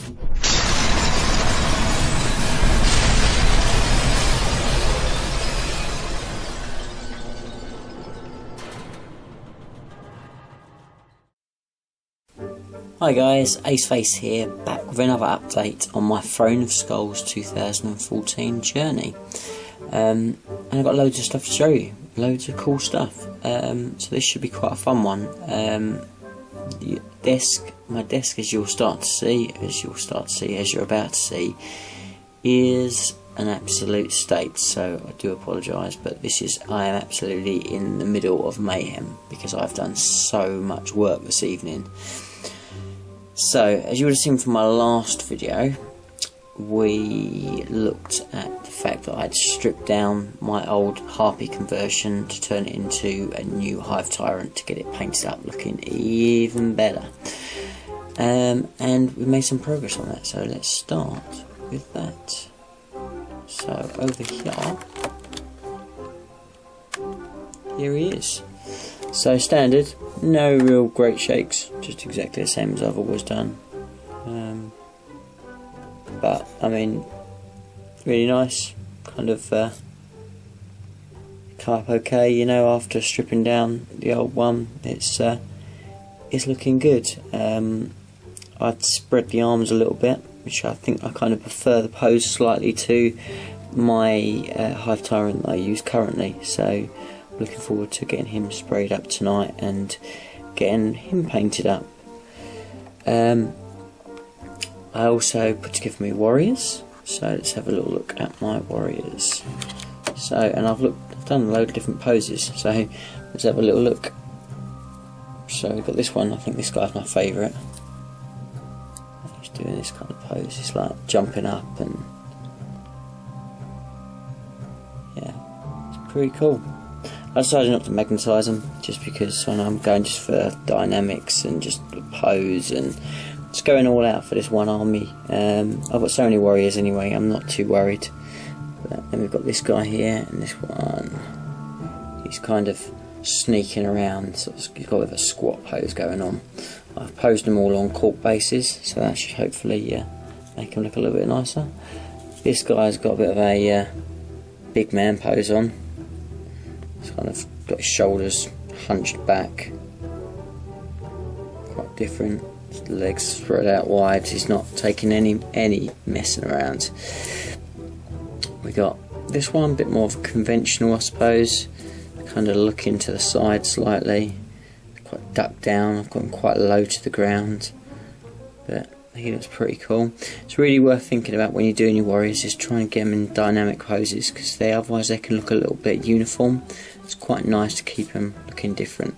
Hi guys, Aceface here, back with another update on my Throne of Skulls 2014 journey. And I've got loads of stuff to show you, loads of cool stuff. So this should be quite a fun one. My desk, as you're about to see, is an absolute state. So I do apologise, but I am absolutely in the middle of mayhem because I've done so much work this evening. So, as you would have seen from my last video, we looked at the fact that I'd stripped down my old Harpy conversion to turn it into a new Hive Tyrant to get it painted up looking even better. And we made some progress on that, so let's start with that. So, over here he is. So standard, no real great shakes, just exactly the same as I've always done. But I mean, really nice. Kind of come up okay, you know. After stripping down the old one, it's looking good. I'd spread the arms a little bit, which I think I kind of prefer the pose slightly to my Hive Tyrant that I use currently. So. Looking forward to getting him sprayed up tonight and getting him painted up. I also put together my warriors, so let's have a little look at my warriors. So, and I've done a load of different poses, so let's have a little look. So we've got this one. I think this guy's my favourite. He's doing this kind of pose. It's like jumping up, and yeah, it's pretty cool. I decided not to magnetise them just because I'm going just for dynamics and just pose and just going all out for this one army. I've got so many warriors anyway, I'm not too worried. But then we've got this guy here and this one. He's kind of sneaking around, so he's got a bit of a squat pose going on. I've posed them all on cork bases, so that should hopefully make him look a little bit nicer. This guy's got a bit of a big man pose on. He's kind of got his shoulders hunched back, quite different. His legs spread out wide. He's not taking any messing around. We got this one, a bit more of a conventional, I suppose. Kind of looking to the side slightly, quite ducked down. I've got him quite low to the ground, but he looks pretty cool. It's really worth thinking about when you're doing your warriors, is try and get them in dynamic poses, because otherwise they can look a little bit uniform. It's quite nice to keep them looking different.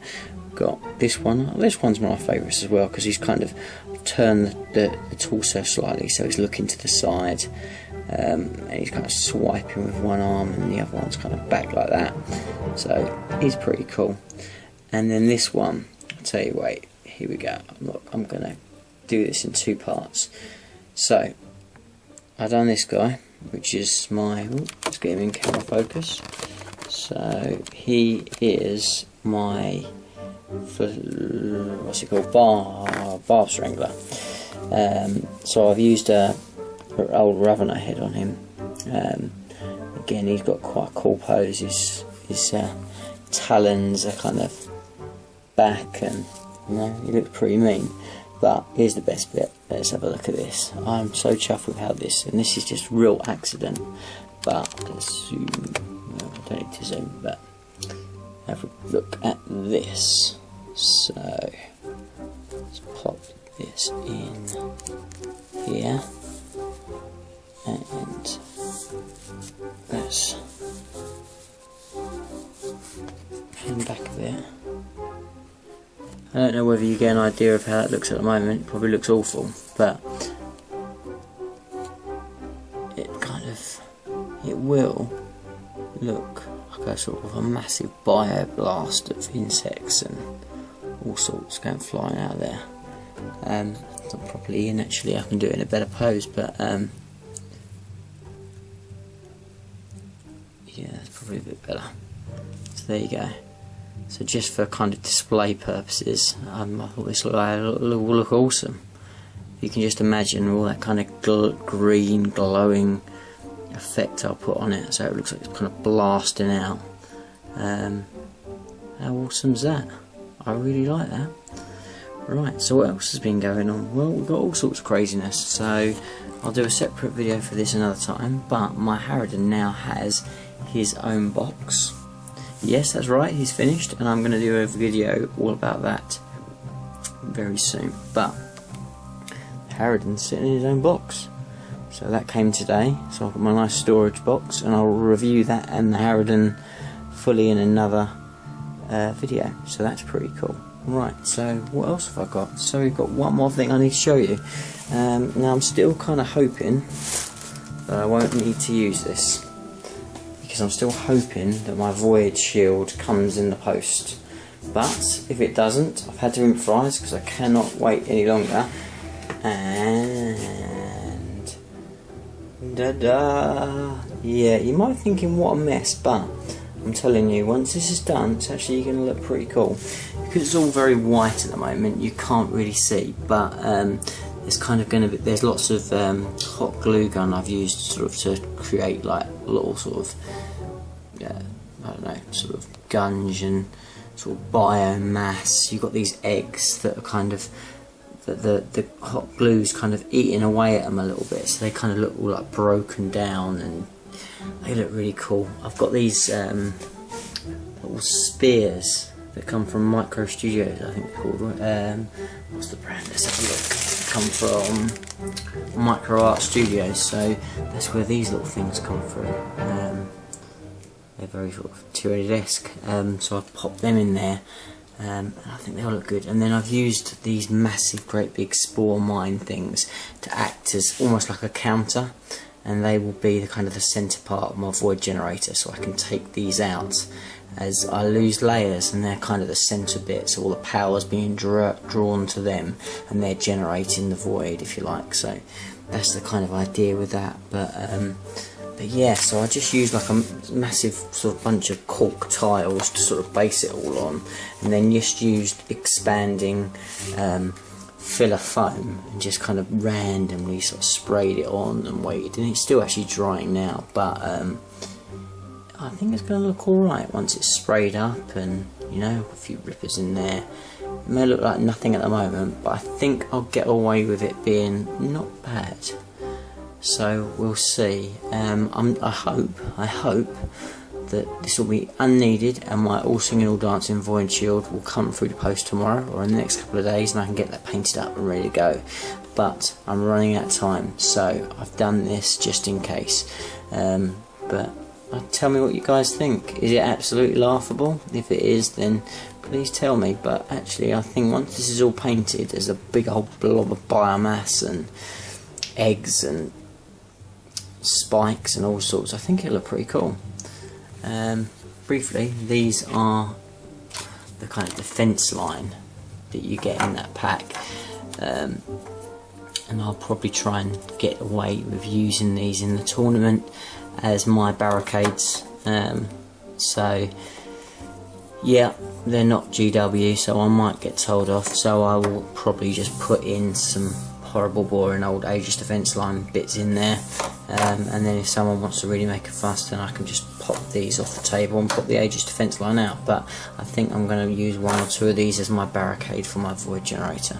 Got this one. This one's one of my favourites as well, because he's kind of turned the torso slightly, so he's looking to the side, and he's kind of swiping with one arm, and the other one's kind of back like that. So he's pretty cool. And then this one, I'll tell you, wait, here we go. Look, I'm gonna do this in two parts. So I've done this guy, which is my, let's get him in camera focus. So he is my, what's it called, barb strangler. So I've used a old Ravener head on him. Again, he's got quite a cool pose. His talons are kind of back, and you know, he looks pretty mean. But here's the best bit. Let's have a look at this. I'm so chuffed with how this, and this is just real accident. But let's zoom. Well, I don't need to zoom, but have a look at this. So let's pop this in here, and let's hang back a bit. I don't know whether you get an idea of how it looks at the moment. It probably looks awful, but it will look like a sort of a massive bioblast of insects and all sorts going flying out there. It's not properly in, actually. I can do it in a better pose, but yeah, it's probably a bit better. So there you go. So just for kind of display purposes, I thought this will look awesome. you can just imagine all that kind of green glowing effect I'll put on it, so it looks like it's kind of blasting out. How awesome's that? I really like that. Right, so what else has been going on? Well, we've got all sorts of craziness, so I'll do a separate video for this another time, but my Harridan now has his own box. Yes, that's right, he's finished, and I'm going to do a video all about that very soon. But Harridan's sitting in his own box, so that came today. So I've got my nice storage box, and I'll review that and the Harridan fully in another video. So that's pretty cool. Right, so what else have I got? So we've got one more thing I need to show you. Now I'm still kind of hoping that I won't need to use this, because I'm still hoping that my void shield comes in the post. But if it doesn't, I've had to improvise because I cannot wait any longer. And yeah, you might be thinking what a mess, but I'm telling you, once this is done, it's actually going to look pretty cool. Because it's all very white at the moment, you can't really see, but there's kind of going to be, there's lots of hot glue gun I've used sort of to create like little sort of I don't know, sort of gunge and sort of biomass. You've got these eggs that are kind of, the hot glue's kind of eating away at them a little bit, so they kind of look all like broken down and they look really cool. I've got these little spears that come from Micro Studios, I think they're called. What's the brand? Let's have a look. Come from Micro Art Studios, so that's where these little things come through. They're very sort of 2-esque, so I've popped them in there, and I think they'll look good. And then I've used these massive, great big spore mine things to act as almost like a counter, and they will be the kind of the centre part of my void generator, so I can take these out as I lose layers, and they're kind of the centre bit, so all the power's being drawn to them, and they're generating the void, if you like. So that's the kind of idea with that. But yeah, so I just used like a massive sort of bunch of cork tiles to sort of base it all on, and then just used expanding filler foam and just kind of randomly sort of sprayed it on and waited. And it's still actually drying now, but I think it's going to look alright once it's sprayed up, and you know, a few rippers in there. It may look like nothing at the moment, but I think I'll get away with it being not bad. So we'll see. I hope that this will be unneeded, and my all singing all dancing void shield will come through the post tomorrow or in the next couple of days, and I can get that painted up and ready to go. But I'm running out of time, so I've done this just in case. But tell me what you guys think. Is it absolutely laughable? If it is, then please tell me. But actually, I think once this is all painted, there's a big old blob of biomass and eggs and spikes and all sorts. I think it'll look pretty cool. Briefly, these are the kind of defence line that you get in that pack, and I'll probably try and get away with using these in the tournament as my barricades. So yeah, they're not GW, so I might get told off, so I will probably just put in some horrible boring old Aegis defence line bits in there, and then if someone wants to really make a fuss, then I can just pop these off the table and put the Aegis defence line out. But I think I'm going to use one or two of these as my barricade for my void generator.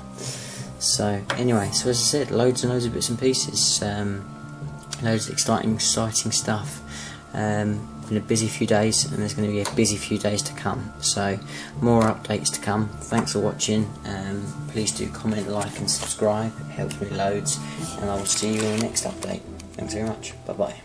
So anyway, so as I said, loads and loads of bits and pieces, loads of exciting stuff. Been a busy few days, and there's going to be a busy few days to come, so more updates to come. Thanks for watching. Please do comment, like and subscribe, it helps me loads, and I will see you in the next update. Thanks very much, bye bye.